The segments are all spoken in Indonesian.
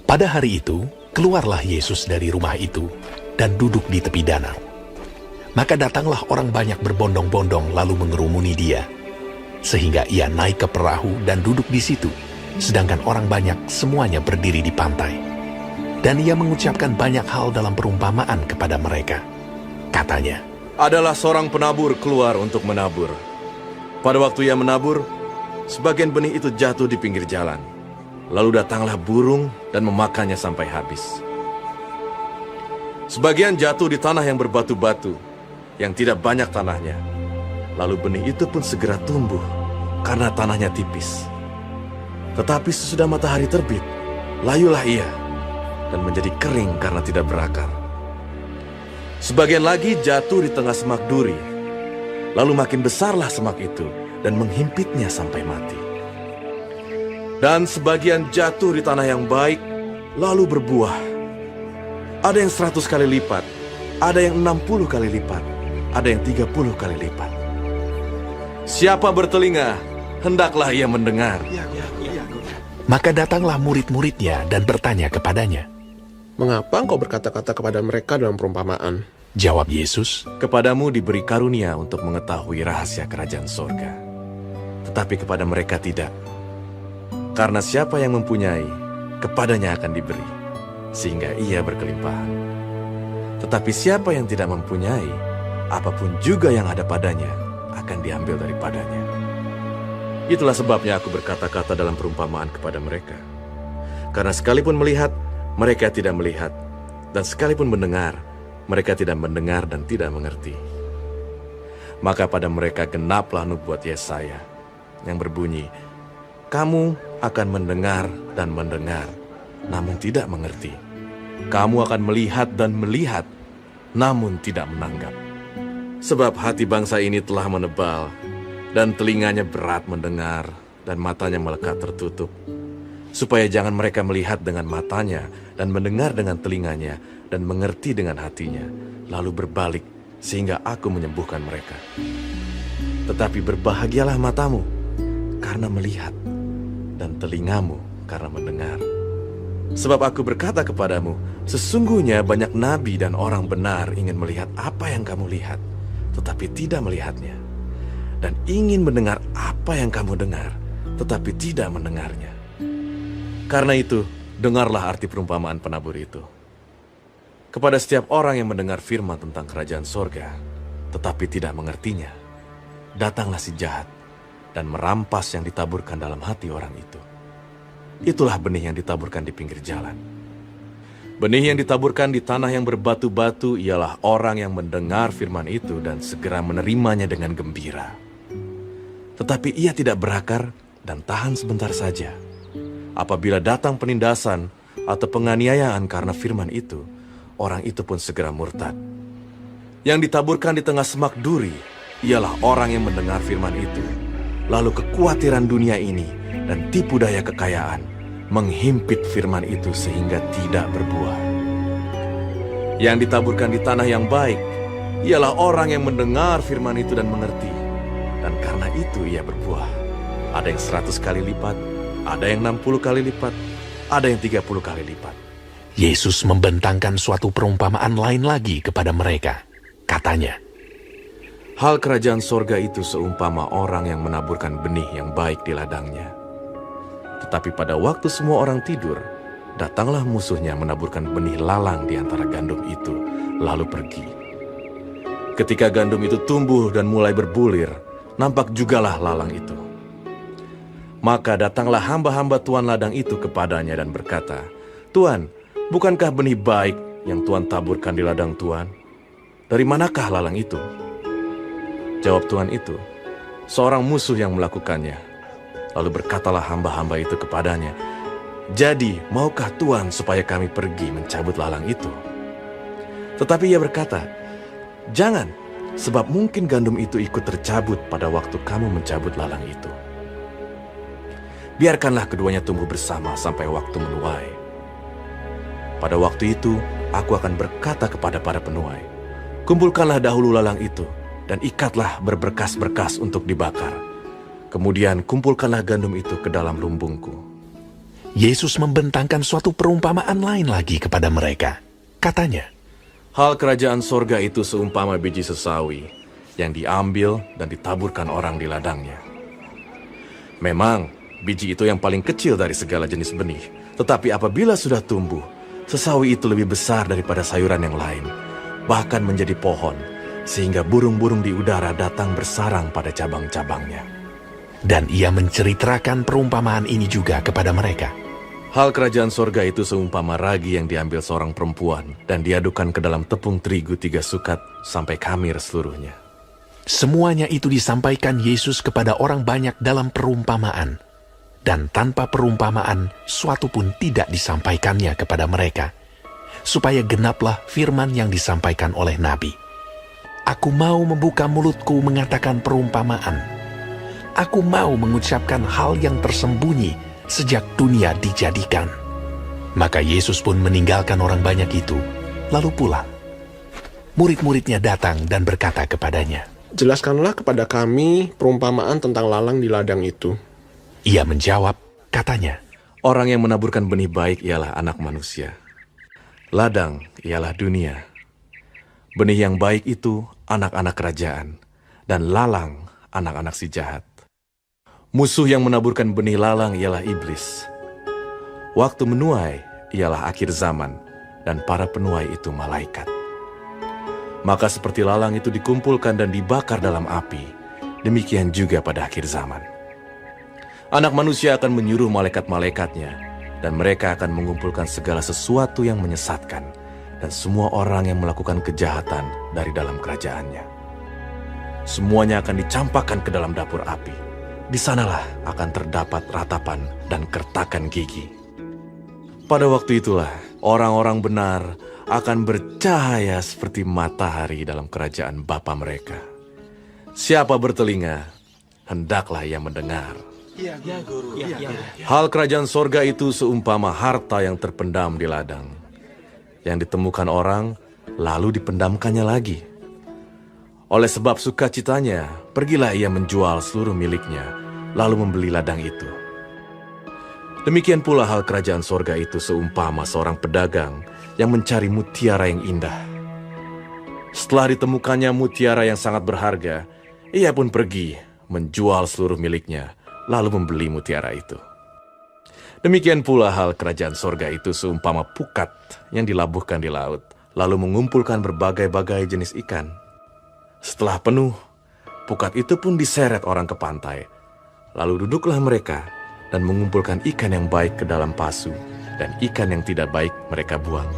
Pada hari itu, keluarlah Yesus dari rumah itu dan duduk di tepi danau. Maka datanglah orang banyak berbondong-bondong lalu mengerumuni dia, sehingga ia naik ke perahu dan duduk di situ, sedangkan orang banyak semuanya berdiri di pantai. Dan ia mengucapkan banyak hal dalam perumpamaan kepada mereka. Katanya, Adalah seorang penabur keluar untuk menabur. Pada waktu ia menabur, sebagian benih itu jatuh di pinggir jalan. Lalu datanglah burung dan memakannya sampai habis. Sebagian jatuh di tanah yang berbatu-batu, yang tidak banyak tanahnya. Lalu benih itu pun segera tumbuh, karena tanahnya tipis. Tetapi sesudah matahari terbit, layulah ia, dan menjadi kering karena tidak berakar. Sebagian lagi jatuh di tengah semak duri, lalu makin besarlah semak itu, dan menghimpitnya sampai mati. Dan sebagian jatuh di tanah yang baik, lalu berbuah. Ada yang 100 kali lipat, ada yang 60 kali lipat, ada yang 30 kali lipat. Siapa bertelinga, hendaklah ia mendengar. maka datanglah murid-muridnya dan bertanya kepadanya. Mengapa engkau berkata-kata kepada mereka dalam perumpamaan? Jawab Yesus, Kepadamu diberi karunia untuk mengetahui rahasia kerajaan sorga. Tetapi kepada mereka tidak. Karena siapa yang mempunyai, kepadanya akan diberi, sehingga ia berkelimpahan. Tetapi siapa yang tidak mempunyai, apapun juga yang ada padanya, akan diambil daripadanya. Itulah sebabnya aku berkata-kata dalam perumpamaan kepada mereka. Karena sekalipun melihat, mereka tidak melihat, dan sekalipun mendengar, mereka tidak mendengar dan tidak mengerti. Maka pada mereka genaplah nubuat Yesaya yang berbunyi, Kamu akan mendengar dan mendengar, namun tidak mengerti. Kamu akan melihat dan melihat, namun tidak menanggap. Sebab hati bangsa ini telah menebal, dan telinganya berat mendengar, dan matanya melekat tertutup. Supaya jangan mereka melihat dengan matanya, dan mendengar dengan telinganya, dan mengerti dengan hatinya, lalu berbalik, sehingga aku menyembuhkan mereka. Tetapi berbahagialah matamu, karena melihat, dan telingamu karena mendengar. Sebab aku berkata kepadamu, sesungguhnya banyak nabi dan orang benar ingin melihat apa yang kamu lihat, tetapi tidak melihatnya. Dan ingin mendengar apa yang kamu dengar, tetapi tidak mendengarnya. Karena itu, dengarlah arti perumpamaan penabur itu. Kepada setiap orang yang mendengar firman tentang kerajaan sorga, tetapi tidak mengertinya, datanglah si jahat, dan merampas yang ditaburkan dalam hati orang itu. Itulah benih yang ditaburkan di pinggir jalan. Benih yang ditaburkan di tanah yang berbatu-batu ialah orang yang mendengar firman itu dan segera menerimanya dengan gembira. Tetapi ia tidak berakar dan tahan sebentar saja. Apabila datang penindasan atau penganiayaan karena firman itu, orang itu pun segera murtad. Yang ditaburkan di tengah semak duri ialah orang yang mendengar firman itu. Lalu kekhawatiran dunia ini dan tipu daya kekayaan menghimpit firman itu sehingga tidak berbuah. Yang ditaburkan di tanah yang baik ialah orang yang mendengar firman itu dan mengerti. Dan karena itu ia berbuah. Ada yang 100 kali lipat, ada yang 60 kali lipat, ada yang 30 kali lipat. Yesus membentangkan suatu perumpamaan lain lagi kepada mereka. Katanya, Hal kerajaan sorga itu seumpama orang yang menaburkan benih yang baik di ladangnya. Tetapi pada waktu semua orang tidur, datanglah musuhnya menaburkan benih lalang di antara gandum itu, lalu pergi. Ketika gandum itu tumbuh dan mulai berbulir, nampak jugalah lalang itu. Maka datanglah hamba-hamba tuan ladang itu kepadanya dan berkata, Tuan, bukankah benih baik yang Tuan taburkan di ladang Tuan? Dari manakah lalang itu? Jawab tuan itu, seorang musuh yang melakukannya. Lalu berkatalah hamba-hamba itu kepadanya, Jadi, maukah Tuan supaya kami pergi mencabut lalang itu? Tetapi ia berkata, Jangan, sebab mungkin gandum itu ikut tercabut pada waktu kamu mencabut lalang itu. Biarkanlah keduanya tumbuh bersama sampai waktu menuai. Pada waktu itu, aku akan berkata kepada para penuai, Kumpulkanlah dahulu lalang itu, dan ikatlah berberkas-berkas untuk dibakar. Kemudian kumpulkanlah gandum itu ke dalam lumbungku. Yesus membentangkan suatu perumpamaan lain lagi kepada mereka. Katanya, Hal kerajaan sorga itu seumpama biji sesawi yang diambil dan ditaburkan orang di ladangnya. Memang, biji itu yang paling kecil dari segala jenis benih. Tetapi apabila sudah tumbuh, sesawi itu lebih besar daripada sayuran yang lain, bahkan menjadi pohon, sehingga burung-burung di udara datang bersarang pada cabang-cabangnya. dan ia menceritakan perumpamaan ini juga kepada mereka. Hal kerajaan sorga itu seumpama ragi yang diambil seorang perempuan dan diadukkan ke dalam tepung terigu 3 sukat sampai khamir seluruhnya. Semuanya itu disampaikan Yesus kepada orang banyak dalam perumpamaan. Dan tanpa perumpamaan, suatu pun tidak disampaikannya kepada mereka. Supaya genaplah firman yang disampaikan oleh Nabi. Aku mau membuka mulutku mengatakan perumpamaan. Aku mau mengucapkan hal yang tersembunyi sejak dunia dijadikan. Maka Yesus pun meninggalkan orang banyak itu, lalu pulang. Murid-muridnya datang dan berkata kepadanya, Jelaskanlah kepada kami perumpamaan tentang lalang di ladang itu. Ia menjawab, katanya, Orang yang menaburkan benih baik ialah anak manusia. Ladang ialah dunia. Benih yang baik itu anak-anak kerajaan, dan lalang anak-anak si jahat. Musuh yang menaburkan benih lalang ialah iblis. Waktu menuai ialah akhir zaman, dan para penuai itu malaikat. Maka seperti lalang itu dikumpulkan dan dibakar dalam api, demikian juga pada akhir zaman. Anak manusia akan menyuruh malaikat-malaikatnya, dan mereka akan mengumpulkan segala sesuatu yang menyesatkan, dan semua orang yang melakukan kejahatan dari dalam kerajaannya. Semuanya akan dicampakkan ke dalam dapur api. Di sanalah akan terdapat ratapan dan kertakan gigi. Pada waktu itulah, orang-orang benar akan bercahaya seperti matahari dalam kerajaan Bapa mereka. Siapa bertelinga, hendaklah ia mendengar. Hal kerajaan sorga itu seumpama harta yang terpendam di ladang, yang ditemukan orang, lalu dipendamkannya lagi. Oleh sebab sukacitanya, pergilah ia menjual seluruh miliknya, lalu membeli ladang itu. Demikian pula hal kerajaan sorga itu seumpama seorang pedagang yang mencari mutiara yang indah. Setelah ditemukannya mutiara yang sangat berharga, ia pun pergi menjual seluruh miliknya, lalu membeli mutiara itu. Demikian pula hal kerajaan sorga itu seumpama pukat yang dilabuhkan di laut, lalu mengumpulkan berbagai-bagai jenis ikan. Setelah penuh, pukat itu pun diseret orang ke pantai. Lalu duduklah mereka dan mengumpulkan ikan yang baik ke dalam pasu, dan ikan yang tidak baik mereka buang.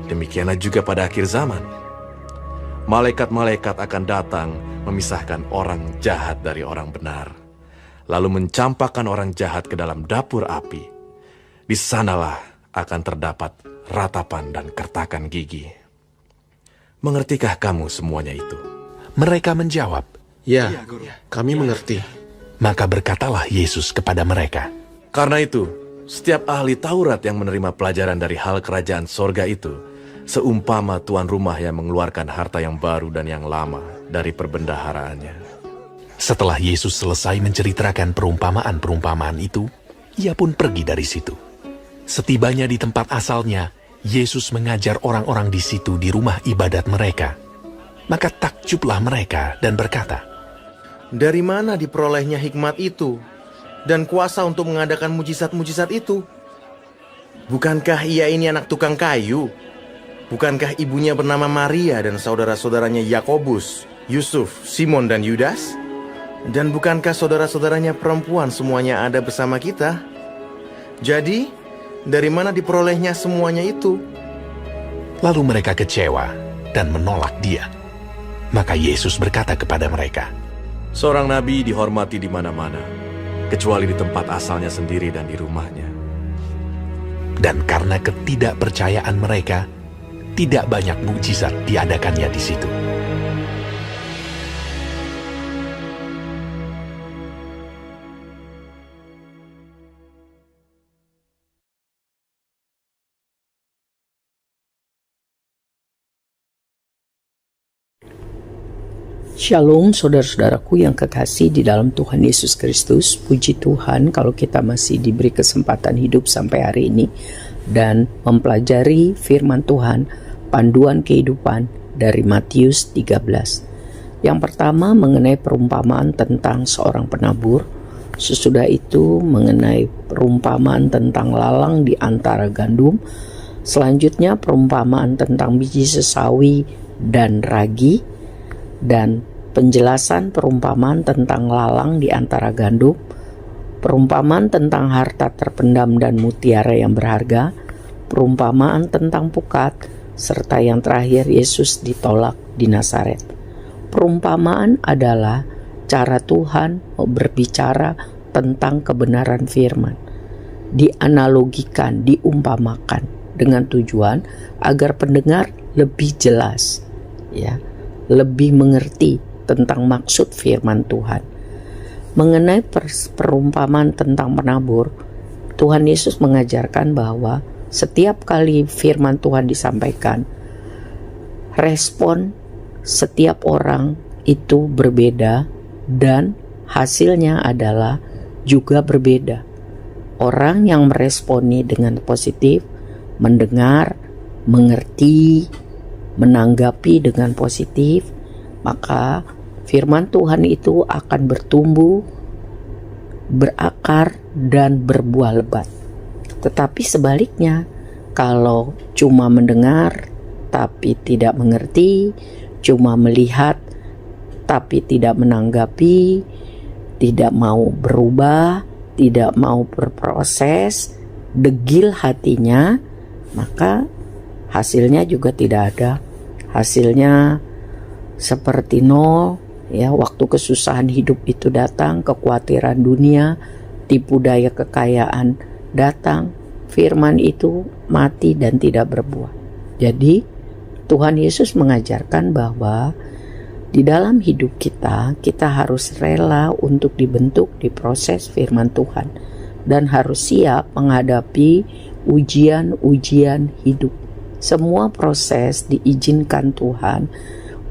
Demikianlah juga pada akhir zaman. Malaikat-malaikat akan datang memisahkan orang jahat dari orang benar, lalu mencampakkan orang jahat ke dalam dapur api. Di sanalah akan terdapat ratapan dan kertakan gigi. Mengertikah kamu semuanya itu? mereka menjawab, Ya, kami mengerti. maka berkatalah Yesus kepada mereka, Karena itu, setiap ahli Taurat yang menerima pelajaran dari hal kerajaan sorga itu, seumpama tuan rumah yang mengeluarkan harta yang baru dan yang lama dari perbendaharaannya. Setelah Yesus selesai menceritakan perumpamaan-perumpamaan itu, ia pun pergi dari situ. Setibanya di tempat asalnya, Yesus mengajar orang-orang di situ di rumah ibadat mereka. Maka takjublah mereka dan berkata, Dari mana diperolehnya hikmat itu dan kuasa untuk mengadakan mujizat-mujizat itu? Bukankah ia ini anak tukang kayu? Bukankah ibunya bernama Maria dan saudara-saudaranya Yakobus, Yusuf, Simon, dan Yudas? Dan bukankah saudara-saudaranya perempuan semuanya ada bersama kita? Jadi, dari mana diperolehnya semuanya itu? lalu mereka kecewa dan menolak dia. Maka Yesus berkata kepada mereka, Seorang nabi dihormati di mana-mana, kecuali di tempat asalnya sendiri dan di rumahnya. dan karena ketidakpercayaan mereka, tidak banyak mukjizat diadakannya di situ. Shalom saudara-saudaraku yang kekasih di dalam Tuhan Yesus Kristus. Puji Tuhan kalau kita masih diberi kesempatan hidup sampai hari ini dan mempelajari firman Tuhan, panduan kehidupan dari Matius 13. Yang pertama mengenai perumpamaan tentang seorang penabur. Sesudah itu mengenai perumpamaan tentang lalang di antara gandum. Selanjutnya perumpamaan tentang biji sesawi dan ragi. Dan penjelasan perumpamaan tentang lalang di antara gandum, perumpamaan tentang harta terpendam dan mutiara yang berharga, perumpamaan tentang pukat, serta yang terakhir Yesus ditolak di Nazaret. Perumpamaan adalah cara Tuhan berbicara tentang kebenaran firman, dianalogikan, diumpamakan dengan tujuan agar pendengar lebih jelas, ya, lebih mengerti tentang maksud firman Tuhan. Mengenai perumpamaan tentang penabur, Tuhan Yesus mengajarkan bahwa setiap kali firman Tuhan disampaikan, respon setiap orang itu berbeda dan hasilnya adalah juga berbeda. Orang yang meresponi dengan positif, mendengar, mengerti, menanggapi dengan positif, maka firman Tuhan itu akan bertumbuh, berakar, dan berbuah lebat. Tetapi sebaliknya, kalau cuma mendengar tapi tidak mengerti, cuma melihat tapi tidak menanggapi, tidak mau berubah, tidak mau berproses, degil hatinya, maka hasilnya juga tidak ada. Hasilnya seperti nol, ya. Waktu kesusahan hidup itu datang, kekhawatiran dunia, tipu daya kekayaan datang, firman itu mati dan tidak berbuah. Jadi Tuhan Yesus mengajarkan bahwa di dalam hidup kita harus rela untuk dibentuk, diproses firman Tuhan, dan harus siap menghadapi ujian-ujian hidup. Semua proses diizinkan Tuhan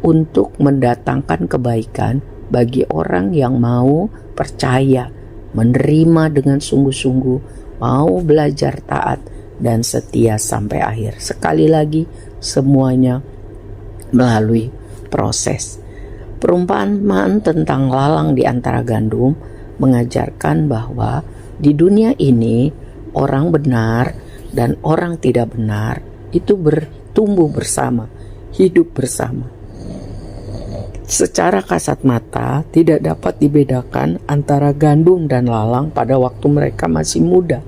untuk mendatangkan kebaikan bagi orang yang mau percaya, menerima dengan sungguh-sungguh, mau belajar taat dan setia sampai akhir. Sekali lagi, semuanya melalui proses. Perumpamaan tentang lalang di antara gandum mengajarkan bahwa di dunia ini orang benar dan orang tidak benar itu bertumbuh bersama, hidup bersama. Secara kasat mata tidak dapat dibedakan antara gandum dan lalang pada waktu mereka masih muda.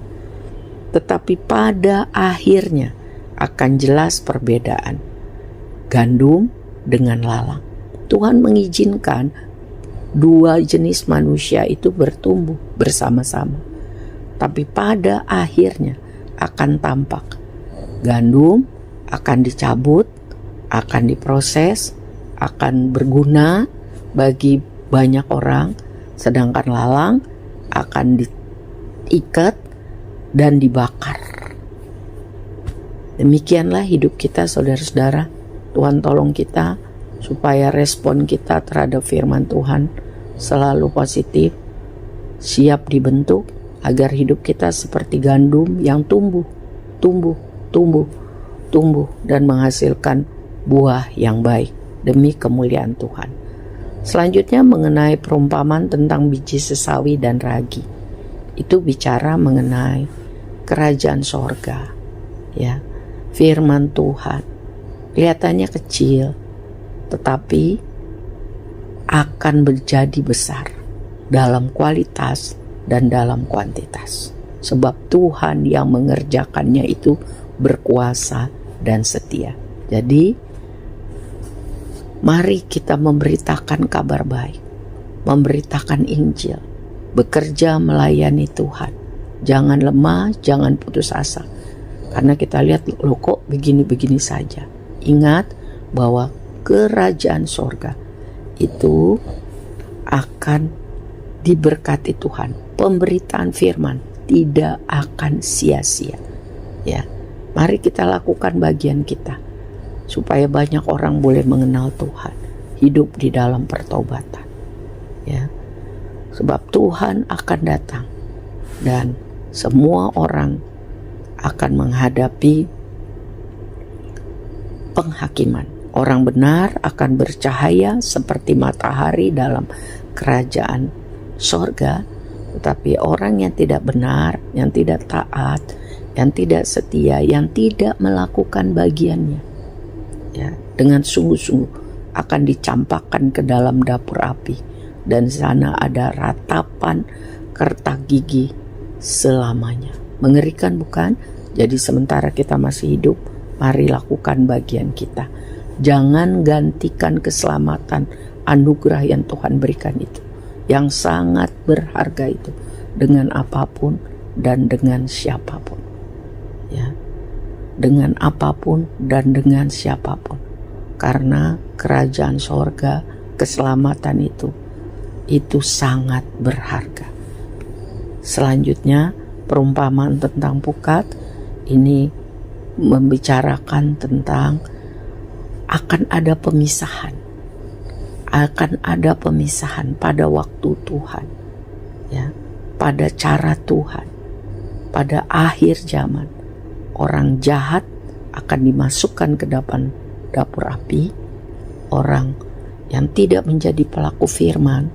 Tetapi pada akhirnya akan jelas perbedaan gandum dengan lalang. Tuhan mengizinkan dua jenis manusia itu bertumbuh bersama-sama. Tapi pada akhirnya akan tampak gandum akan dicabut, akan diproses, akan berguna bagi banyak orang, sedangkan lalang akan diikat dan dibakar. Demikianlah hidup kita, saudara-saudara. Tuhan tolong kita supaya respon kita terhadap firman Tuhan selalu positif, siap dibentuk agar hidup kita seperti gandum yang tumbuh dan menghasilkan buah yang baik demi kemuliaan Tuhan. Selanjutnya mengenai perumpamaan tentang biji sesawi dan ragi. Itu bicara mengenai kerajaan sorga, ya. Firman Tuhan kelihatannya kecil, tetapi akan menjadi besar dalam kualitas dan dalam kuantitas. Sebab Tuhan yang mengerjakannya itu berkuasa dan setia. Jadi mari kita memberitakan kabar baik, memberitakan Injil, bekerja melayani Tuhan. Jangan lemah, jangan putus asa. Karena kita lihat, loh kok begini-begini saja. Ingat bahwa kerajaan sorga itu akan diberkati Tuhan. Pemberitaan firman tidak akan sia-sia. Ya, mari kita lakukan bagian kita supaya banyak orang boleh mengenal Tuhan. hidup di dalam pertobatan. Ya. Sebab Tuhan akan datang dan semua orang akan menghadapi penghakiman. Orang benar akan bercahaya seperti matahari dalam kerajaan sorga, tetapi orang yang tidak benar, yang tidak taat, yang tidak setia, yang tidak melakukan bagiannya, ya, dengan sungguh-sungguh akan dicampakkan ke dalam dapur api, dan di sana ada ratapan kertak gigi selamanya. Mengerikan bukan? Jadi sementara kita masih hidup, mari lakukan bagian kita. Jangan gantikan keselamatan, anugerah yang Tuhan berikan itu, yang sangat berharga itu, dengan apapun dan dengan siapapun. Ya, dengan apapun dan dengan siapapun. Karena kerajaan sorga, keselamatan itu sangat berharga. Selanjutnya, perumpamaan tentang pukat ini membicarakan tentang akan ada pemisahan. Akan ada pemisahan pada waktu Tuhan. Ya, pada cara Tuhan. Pada akhir zaman, orang jahat akan dimasukkan ke dalam dapur api. Orang yang tidak menjadi pelaku firman,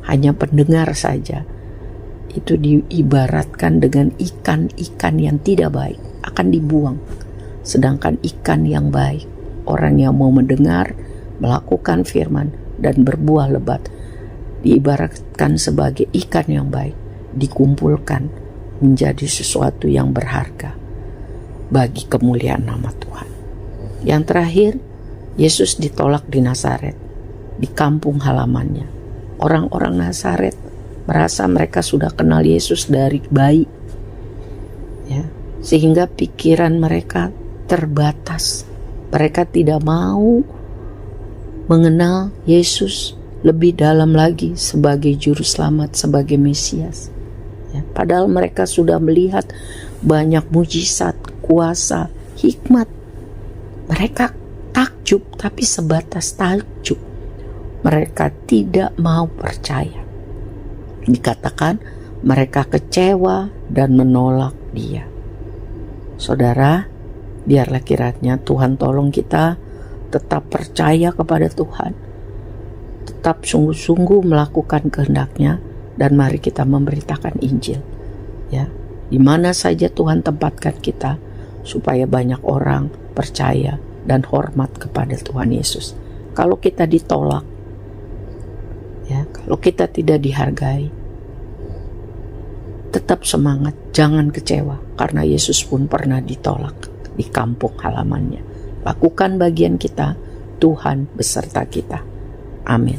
hanya pendengar saja, itu diibaratkan dengan ikan-ikan yang tidak baik, akan dibuang. Sedangkan ikan yang baik, orang yang mau mendengar, melakukan firman, dan berbuah lebat, diibaratkan sebagai ikan yang baik, dikumpulkan menjadi sesuatu yang berharga bagi kemuliaan nama Tuhan. Yang terakhir, Yesus ditolak di Nazaret, di kampung halamannya. Orang-orang Nazaret merasa mereka sudah kenal Yesus dari bayi, ya, sehingga pikiran mereka terbatas. Mereka tidak mau mengenal Yesus lebih dalam lagi sebagai juru selamat, sebagai Mesias. Ya, padahal mereka sudah melihat banyak mujizat, kuasa, hikmat. Mereka takjub, tapi sebatas takjub. Mereka tidak mau percaya. Dikatakan mereka kecewa dan menolak Dia. Saudara, biarlah kiranya Tuhan tolong kita tetap percaya kepada Tuhan, tetap sungguh-sungguh melakukan kehendak-Nya, dan mari kita memberitakan Injil. Ya, di mana saja Tuhan tempatkan kita, supaya banyak orang percaya dan hormat kepada Tuhan Yesus. Kalau kita ditolak, ya, kalau kita tidak dihargai, tetap semangat, jangan kecewa, karena Yesus pun pernah ditolak di kampung halamannya. Lakukan bagian kita, Tuhan beserta kita. Amin.